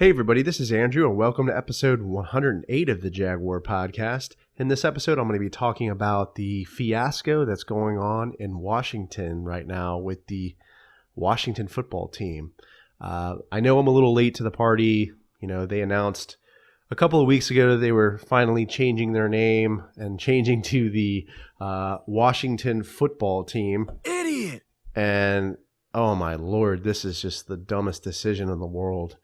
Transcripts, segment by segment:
Hey everybody, this is Andrew and welcome to episode 108 of the Jaguar podcast. In this episode, I'm going to be talking about the fiasco that's going on in Washington right now with the Washington football team. I know I'm a little late to the party. They announced a couple of weeks ago that they were finally changing their name and changing to the Washington football team. Idiot! And oh my lord, this is just the dumbest decision in the world.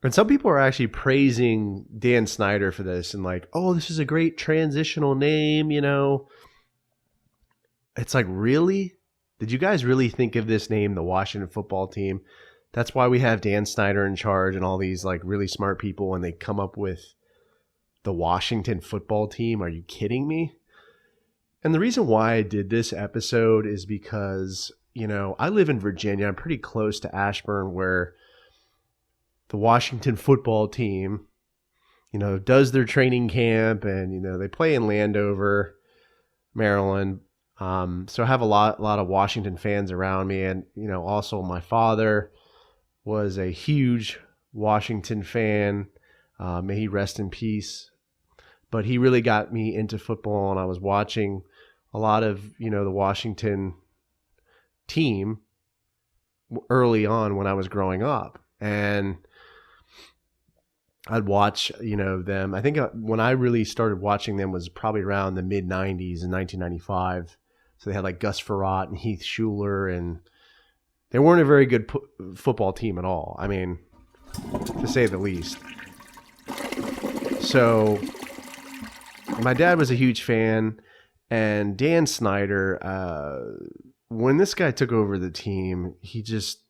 And some people are actually praising Dan Snyder for this and like, oh, this is a great transitional name, It's like, really? Did you guys really think of this name, the Washington football team? That's why we have Dan Snyder in charge and all these like really smart people and they come up with the Washington football team. Are you kidding me? And the reason why I did this episode is because, I live in Virginia. I'm pretty close to Ashburn where the Washington football team, does their training camp and, they play in Landover, Maryland. So I have a lot of Washington fans around me. And, also my father was a huge Washington fan. May he rest in peace. But he really got me into football and I was watching a lot of, the Washington team early on when I was growing up. And I'd watch, them. I think when I really started watching them was probably around the mid-90s in 1995. So they had like Gus Frerotte and Heath Shuler, and they weren't a very good football team at all. I mean, to say the least. So my dad was a huge fan, and Dan Snyder, when this guy took over the team, he just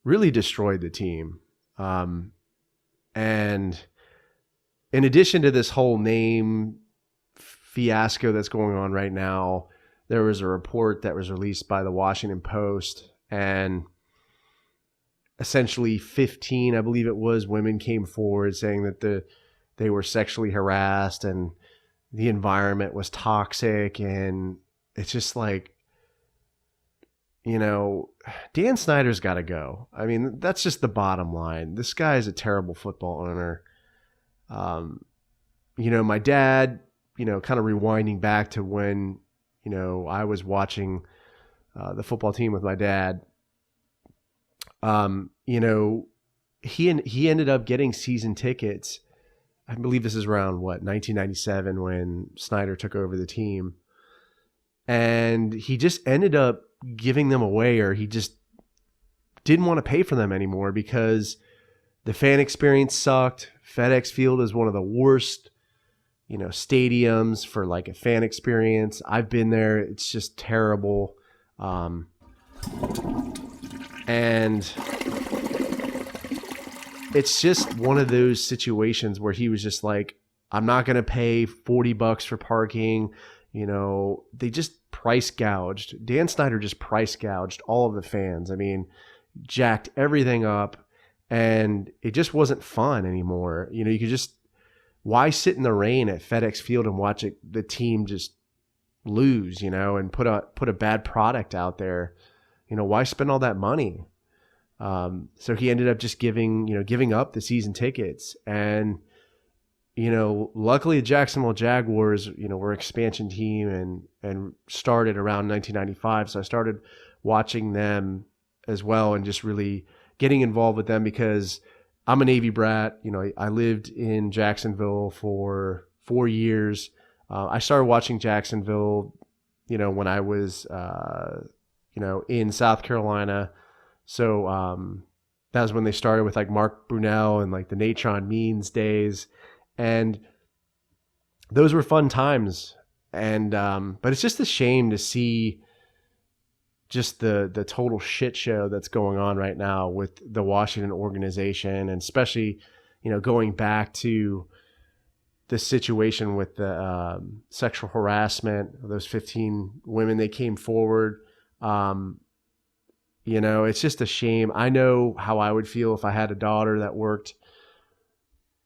really destroyed the team. And in addition to this whole name fiasco that's going on right now, there was a report that was released by the Washington Post, and essentially 15, I believe it was, women came forward saying that they were sexually harassed and the environment was toxic. And it's just like, Dan Snyder's got to go. I mean, that's just the bottom line. This guy is a terrible football owner. My dad, kind of rewinding back to when, I was watching the football team with my dad. He ended up getting season tickets. I believe this is around 1997 when Snyder took over the team. And he just ended up giving them away, or he just didn't want to pay for them anymore because the fan experience sucked. FedEx Field is one of the worst, stadiums for like a fan experience. I've been there. It's just terrible. And it's just one of those situations where he was just like, I'm not going to pay $40 for parking. They just price gouged. Dan Snyder just price gouged all of the fans. I mean, jacked everything up, and it just wasn't fun anymore. You could just, why sit in the rain at FedEx Field and watch the team just lose, and put a bad product out there? Why spend all that money? So he ended up just giving up the season tickets. And luckily the Jacksonville Jaguars, were an expansion team and started around 1995. So I started watching them as well and just really getting involved with them because I'm a Navy brat. I lived in Jacksonville for 4 years. I started watching Jacksonville, when I was, in South Carolina. So that was when they started with like Mark Brunell and like the Natron Means days. And those were fun times. And but it's just a shame to see just the total shit show that's going on right now with the Washington organization, and especially, going back to the situation with the sexual harassment of those 15 women. They came forward. It's just a shame. I know how I would feel if I had a daughter that worked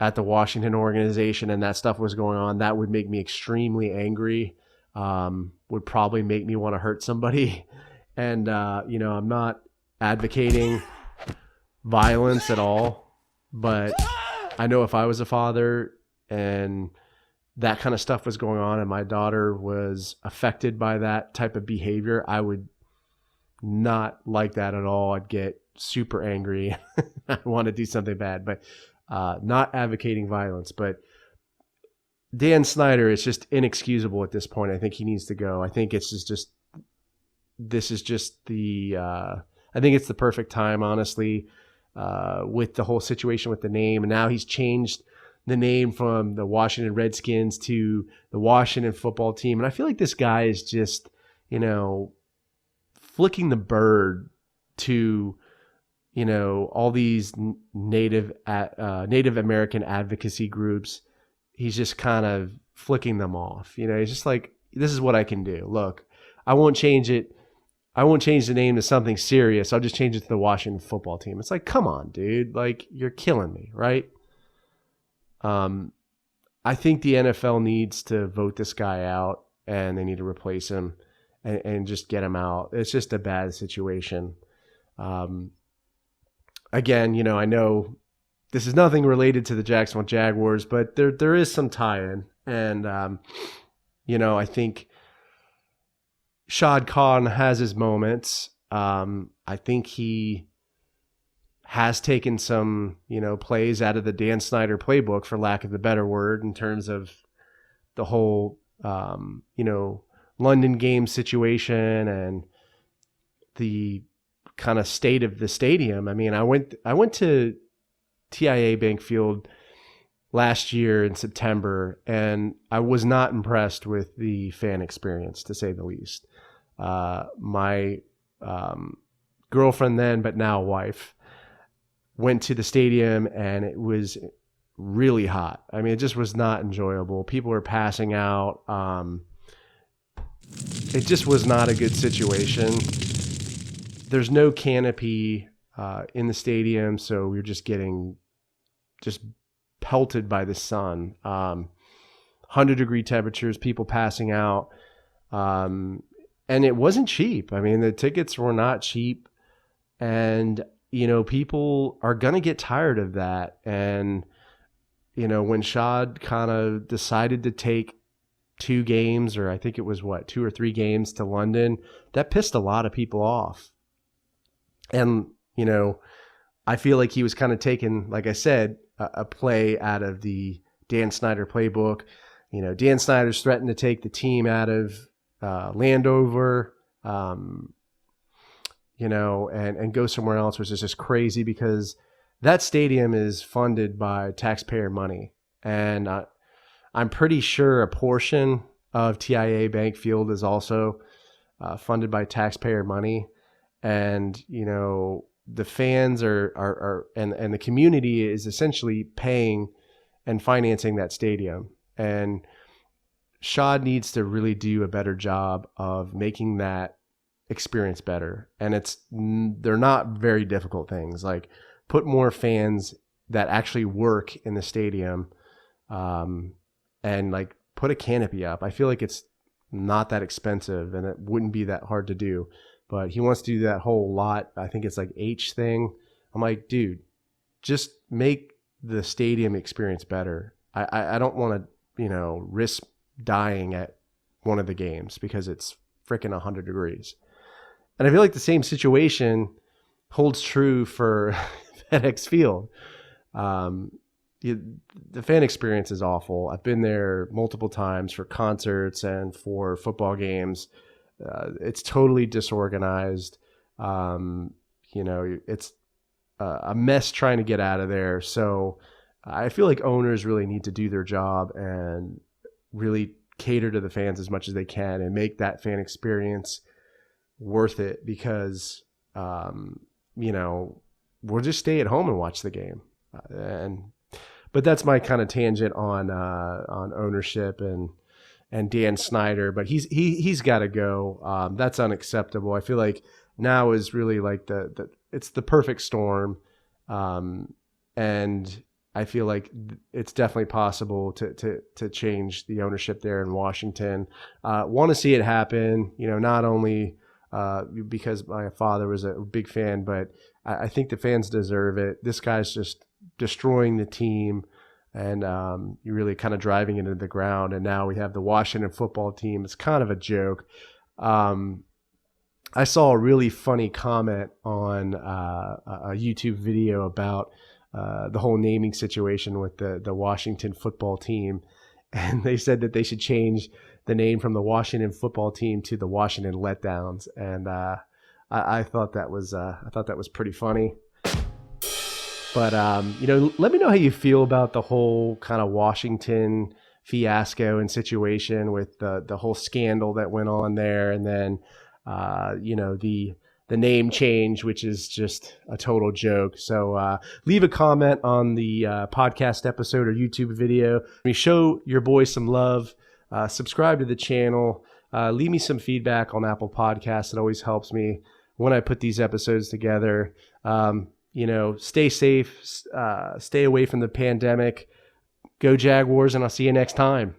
at the Washington organization and that stuff was going on. That would make me extremely angry, would probably make me want to hurt somebody. And, I'm not advocating violence at all. But I know if I was a father and that kind of stuff was going on and my daughter was affected by that type of behavior, I would not like that at all. I'd get super angry. I want to do something bad, but not advocating violence. But Dan Snyder is just inexcusable at this point. I think he needs to go. I think it's just this is just I think it's the perfect time, honestly, with the whole situation with the name. And now he's changed the name from the Washington Redskins to the Washington football team. And I feel like this guy is just, flicking the bird to, all these Native American advocacy groups. He's just kind of flicking them off. He's just like, this is what I can do. Look, I won't change it. I won't change the name to something serious. I'll just change it to the Washington football team. It's like, come on, dude. Like, you're killing me, right? I think the NFL needs to vote this guy out and they need to replace him and just get him out. It's just a bad situation. Again, I know this is nothing related to the Jacksonville Jaguars, but there is some tie-in. And, I think Shad Khan has his moments. I think he has taken some, plays out of the Dan Snyder playbook, for lack of a better word, in terms of the whole, London game situation and the kind of state of the stadium. I mean, I went to TIAA Bank Field last year in September, and I was not impressed with the fan experience, to say the least. My girlfriend then, but now wife, went to the stadium and it was really hot. I mean, it just was not enjoyable. People were passing out. It just was not a good situation. There's no canopy in the stadium, so we were just getting pelted by the sun. 100-degree temperatures, people passing out. And it wasn't cheap. I mean, the tickets were not cheap. And people are going to get tired of that. And, when Shad kind of decided to take 2 games, or I think it was 2 or 3 games to London, that pissed a lot of people off. And, I feel like he was kind of taking, like I said, a play out of the Dan Snyder playbook. Dan Snyder's threatened to take the team out of Landover, and go somewhere else, which is just crazy because that stadium is funded by taxpayer money. And I'm pretty sure a portion of TIAA Bank Field is also funded by taxpayer money. And, the fans are and the community is essentially paying and financing that stadium. And Shad needs to really do a better job of making that experience better. And they're not very difficult things. Like, put more fans that actually work in the stadium, and like put a canopy up. I feel like it's not that expensive and it wouldn't be that hard to do. But he wants to do that whole lot. I think it's like H thing. I'm like, dude, just make the stadium experience better. I don't want to, risk dying at one of the games because it's freaking 100 degrees. And I feel like the same situation holds true for FedEx Field. The fan experience is awful. I've been there multiple times for concerts and for football games. It's totally disorganized. It's a mess trying to get out of there. So I feel like owners really need to do their job and really cater to the fans as much as they can and make that fan experience worth it, because, we'll just stay at home and watch the game. But that's my kind of tangent on ownership and Dan Snyder, but he's got to go. That's unacceptable. I feel like now is really like it's the perfect storm, and I feel like it's definitely possible to change the ownership there in Washington. Want to see it happen, not only because my father was a big fan, but I think the fans deserve it. This guy's just destroying the team and you're really kind of driving it into the ground. And now we have the Washington football team. It's kind of a joke. I saw a really funny comment on a YouTube video about the whole naming situation with the Washington football team. And they said that they should change the name from the Washington football team to the Washington Letdowns. And I thought that was pretty funny. But, let me know how you feel about the whole kind of Washington fiasco and situation with the whole scandal that went on there. And then, the name change, which is just a total joke. So leave a comment on the podcast episode or YouTube video. Show your boy some love. Subscribe to the channel. Leave me some feedback on Apple Podcasts. It always helps me when I put these episodes together. Stay safe. Stay away from the pandemic. Go Jaguars, and I'll see you next time.